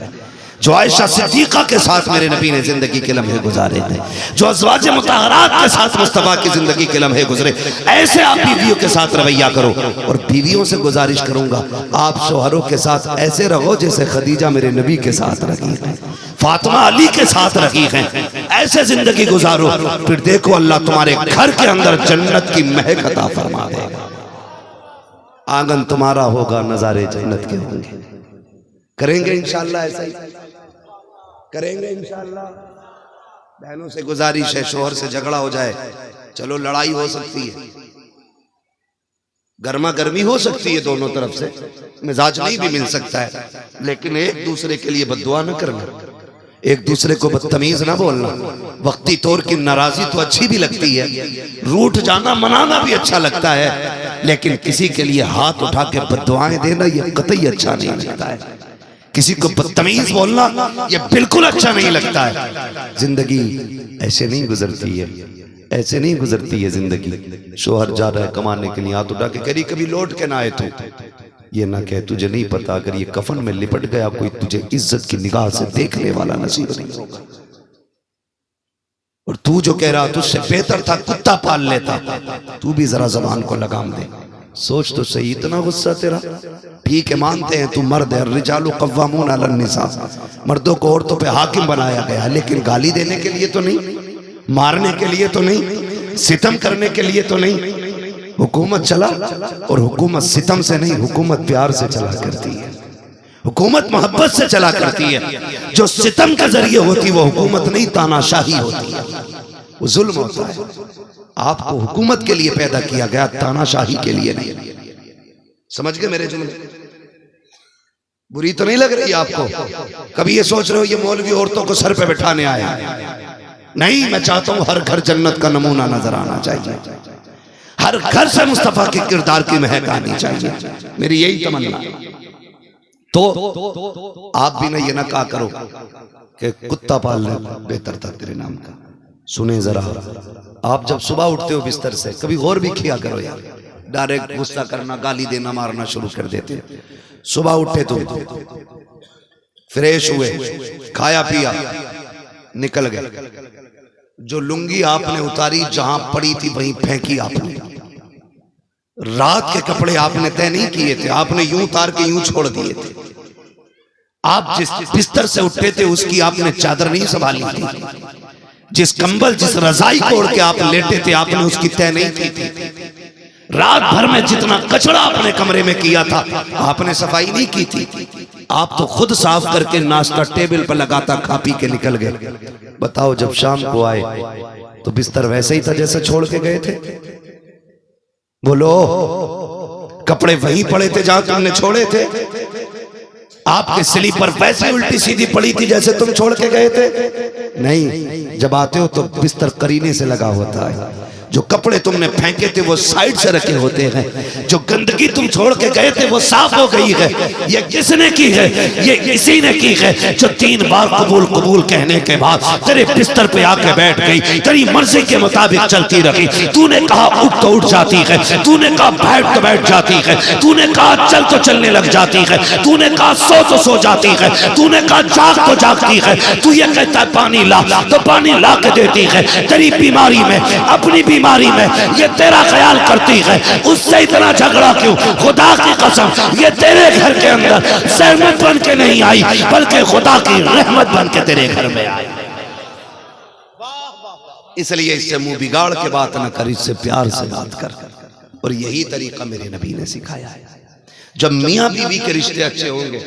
जो आयशा सिद्दीका के साथ मेरे नबी ने जिंदगी के लम्हे गुजारे थे, जो अज़वाज मुतहहरात के साथ मुस्तफा की जिंदगी के लम्हे गुजरे। ऐसे आप बीवियों के साथ रवैया करो। और बीवियों से गुजारिश करूंगा, आप शोहरों के साथ ऐसे रहो जैसे खदीजा मेरे नबी के साथ रही है, फातिमा अली के साथ रही है। ऐसे जिंदगी गुजारो, फिर देखो अल्लाह तुम्हारे घर के अंदर जन्नत की महक अता फरमा देगा। आंगन तुम्हारा होगा, नजारे जन्नत के होंगे। करेंगे इंशाअल्लाह, ऐसा ही करेंगे इंशाअल्लाह। बहनों से गुजारिश है, शोहर से झगड़ा हो जाए, चलो लड़ाई हो सकती है, गर्मा गर्मी हो सकती है, दोनों तरफ से मिजाज नहीं भी मिल सकता है, लेकिन एक दूसरे के लिए बद्दुआ न करना, एक दूसरे को बदतमीज ना बोलना। वक्ती तौर की नाराजी तो अच्छी भी लगती है, रूठ जाना मनाना भी अच्छा लगता है, लेकिन किसी के लिए हाथ उठा के बद्दुआएं देना ये कतई अच्छा नहीं लगता है। किसी को बदतमीज बोलना ये बिल्कुल अच्छा नहीं लगता है। जिंदगी ऐसे नहीं गुजरती है, ऐसे नहीं गुजरती है जिंदगी। शोहर जा रहा है कमाने के लिए, हाथ उठा के करी कभी लौट के ना आए तू, ये ना कहे तुझे नहीं पता अगर ये कफन में लिपट गया कोई तुझे इज्जत की निगाह से देखने वाला नसीब नहीं होगा। और तू जो कह रहा तुझसे बेहतर था कुत्ता पाल लेता, तू भी जरा जबान को लगाम दे। सोच तो सही, इतना गुस्सा तेरा। ठीक है, मानते हैं तू मर्द है, रिजालु कव्वामून अलन निसा, मर्दों को औरतों पे हाकिम बनाया गया है, लेकिन गाली देने के लिए तो नहीं, मारने के लिए तो नहीं, सितम करने के लिए तो नहीं। हुकूमत चला, और हुकूमत सितम से नहीं, हुकूमत प्यार से चला करती है, हुकूमत मोहब्बत से चला करती है। जो सितम के जरिए होती वो हुकूमत नहीं, तानाशाही होती है, वो जुल्म होता है। आपको हुकूमत के लिए पैदा किया गया, तानाशाही के लिए नहीं। समझ गए मेरे जुमले? बुरी तो नहीं लग रही आपको? कभी ये सोच रहे हो ये मौलवी औरतों को सर पे बिठाने आया? नहीं, मैं चाहता हूं हर घर जन्नत का नमूना नजर आना चाहिए, हर घर से मुस्तफा के किरदार की महक आनी चाहिए, मेरी यही तमन्ना। तो आप भी ना ये ना कहा करो कि कुत्ता पालना बेहतर था तेरे नाम का। सुने जरा, आप जब सुबह उठते हो बिस्तर से, कभी गौर भी किया करो यार। डायरेक्ट गुस्सा करना, गाली देना, मारना शुरू कर देते। सुबह उठे तो फ्रेश हुए, खाया पिया, निकल गए, जो लुंगी आपने उतारी जहां पड़ी थी वहीं फेंकी आपने। रात के कपड़े आपने तय नहीं किए थे, आपने यूं उतार के यूं छोड़ दिए थे। आप जिस बिस्तर से उठे थे उसकी आपने चादर नहीं संभाली थी, जिस कंबल जिस रजाई को ओढ़ के आप लेटे थे आपने उसकी तय नहीं की थी। रात भर में जितना कचरा अपने कमरे में किया था आपने सफाई नहीं की थी। आप तो खुद साफ करके नाश्ता टेबल पर लगाता, खा पी के निकल गए। बताओ जब शाम को आए तो बिस्तर वैसे ही था जैसे छोड़ के गए थे? बोलो, कपड़े वहीं पड़े थे जहां तुमने छोड़े थे? आपके स्लीपर वैसे उल्टी सीधी पड़ी थी जैसे तुम छोड़ के गए थे? नहीं, जब आते हो तो बिस्तर करीने से लगा होता है। जो कपड़े तुमने फेंके थे वो साइड से रखे होते हैं, जो गंदगी तुम छोड़ के गए थे वो साफ हो गई है। ये किसने की है? ये इसी ने की है जो 3 बार कबूल कबूल कहने के बाद तेरे बिस्तर पे आके बैठ गई, तेरी मर्जी के मुताबिक चलती रही। तूने कहा उठ तो उठ जाती है, तूने कहा बैठ तो बैठ जाती है, तूने कहा चल तो चलने लग जाती है, तूने कहा सो तो सो जाती है, तूने कहा जाग तो जागती है। तू ये कहता है पानी ला तो पानी ला के देती है। तेरी बीमारी में, अपनी बीमारी में ये तेरा ख्याल करती है, उससे इतना झगड़ा क्यों? खुदा की कसम ये तेरे घर के अंदर सहमत बन के नहीं आई, बल्कि खुदा की रहमत बन के तेरे घर में आई। इसलिए इससे मुंह बिगाड़ के बात न कर, इससे प्यार से बात कर। और यही तरीका मेरे नबी ने सिखाया है। जब मियाँ बीवी के रिश्ते अच्छे होंगे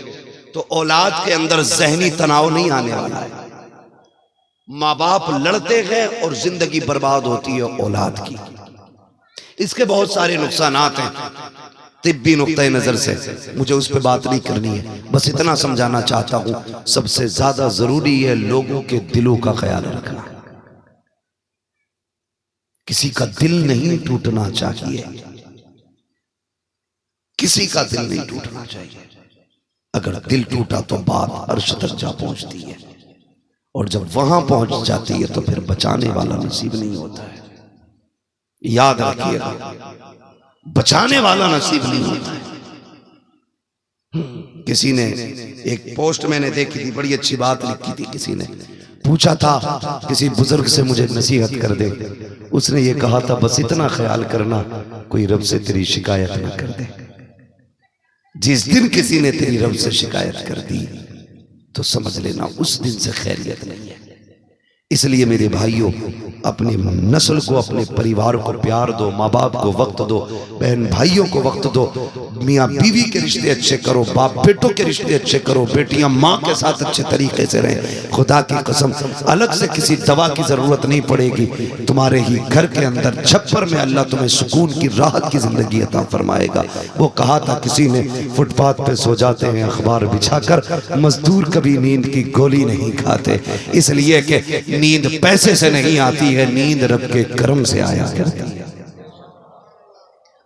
तो औलाद के अंदर जहनी तनाव नहीं आने वाला है। माँ बाप लड़ते हैं और जिंदगी बर्बाद होती है औलाद की। इसके बहुत सारे नुकसानात हैं तिब्बी नुक्ता नजर से, मुझे उस पर बात नहीं करनी है, बस इतना समझाना चाहता हूं सबसे ज्यादा जरूरी है लोगों के दिलों का ख्याल रखना। किसी का दिल नहीं टूटना चाहिए, किसी का दिल नहीं टूटना चाहिए। अगर दिल टूटा तो बात अर्श तक जा पहुंचती है, और जब वहां पहुंच जाती है तो फिर बचाने वाला नसीब नहीं होता है। याद रखिएगा, बचाने वाला नसीब नहीं होता है। किसी ने एक पोस्ट मैंने देखी थी, बड़ी अच्छी बात लिखी थी। किसी ने पूछा था किसी बुजुर्ग से मुझे नसीहत कर दे, उसने ये कहा था बस इतना ख्याल करना कोई रब से तेरी शिकायत ना कर दे। जिस दिन किसी ने तेरी रब से शिकायत कर दी तो समझ लेना उस दिन से खैरियत नहीं है। इसलिए मेरे भाइयों, अपने नस्ल को, अपने परिवार को प्यार दो, माँ बाप को वक्त दो, बहन भाइयों को वक्त दो, मियाँ बीवी के रिश्ते अच्छे करो, बाप बेटों के रिश्ते अच्छे करो, बेटियां माँ के साथ अच्छे तरीके से रहें। खुदा की कसम अलग से किसी दवा की जरूरत नहीं पड़ेगी, तुम्हारे ही घर के अंदर छप्पर में अल्लाह तुम्हें सुकून की राहत की जिंदगी अता फरमाएगा। वो कहा था किसी ने, फुटपाथ पे सो जाते हैं अखबार बिछाकर, मजदूर कभी नींद की गोली नहीं खाते। इसलिए कि नींद पैसे से नहीं आती है, नींद रब के करम से आया करती है।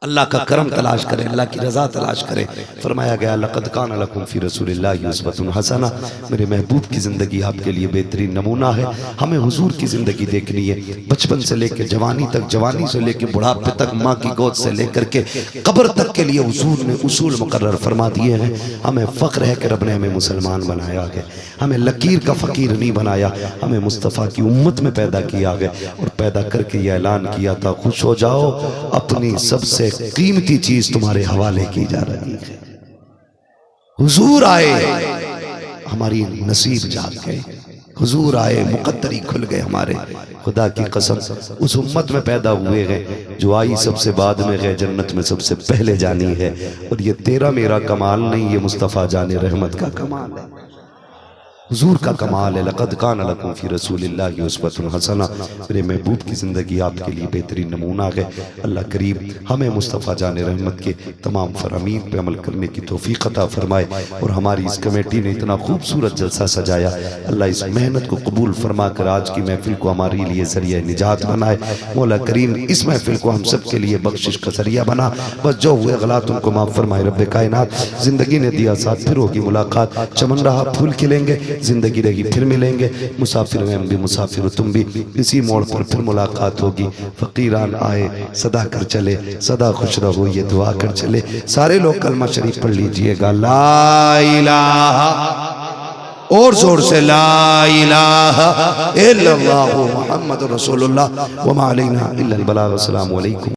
अल्लाह का करम तलाश करें, अल्लाह की रजा तलाश करें। फरमाया गया लक़द कान लकुम फ़ी रसूलिल्लाहि उस्वतुन हसना, मेरे महबूब की ज़िंदगी आपके लिए बेहतरीन नमूना है। हमें हुजूर की ज़िंदगी देखनी है, बचपन से लेकर जवानी तक, जवानी से लेकर बुढ़ापे तक, माँ की गोद से लेकर के कब्र तक के लिए हुजूर ने उसूल मुकर्रर फरमा दिए हैं। हमें फ़ख्र है कि रब ने हमें मुसलमान बनाया है, हमें लकीर का फ़कीर नहीं बनाया, हमें मुस्तफ़ा की उम्मत में पैदा किया गया, और पैदा करके यह ऐलान किया था खुश हो जाओ, अपनी सबसे कीमती चीज तुम्हारे हवाले की जा रही है। हुजूर आए, हमारी नसीब जाग गए, हुजूर आए, मुकद्दरी खुल गए हमारे। खुदा की कसम उस उम्मत में पैदा हुए हैं जो आई सबसे बाद में गए, जन्नत में सबसे पहले जानी है। और ये तेरा मेरा कमाल नहीं, ये मुस्तफ़ा जाने रहमत का कमाल है, हुजूर का कमाल है। लक़द कान लकुम फ़ी रसूलिल्लाहि उस्वतुन हसना, मेरे महबूब की ज़िंदगी आपके लिए बेहतरीन नमूना है। अल्लाह करीब हमें मुस्तफ़ा जाने रहमत के तमाम फरामीन पे अमल करने की तौफ़ीक़ अता फरमाए। और हमारी इस कमेटी ने इतना खूबसूरत जलसा सजाया, अल्लाह इस मेहनत को कबूल फरमा कर आज की महफिल को हमारे लिए ज़रिया निजात बनाए। मौला करीम इस महफिल को हम सब के लिए बख्शिश का ज़रिया बना। बस जो हुए गलात उनको माफ़ फरमाए रब्बे कायनात। ज़िंदगी ने दिया साथ, फिर होगी मुलाकात, चमन रहा फूल खिलेंगे, जिंदगी रहेगी फिर मिलेंगे। मुसाफिर में हम भी, मुसाफिर तुम भी, इसी मोड़ पर फिर मुलाकात होगी। फकीरान आए सदा कर चले, सदा खुश रहो ये दुआ कर चले। सारे लोग कलमा शरीफ पढ़ लीजिएगा, ला इलाहा, और जोर से ला इलाहा इल्लल्लाहु मुहम्मदुर रसूलुल्लाह व मा अलैना इल्लल बलाग। अस्सलामु अलैकुम।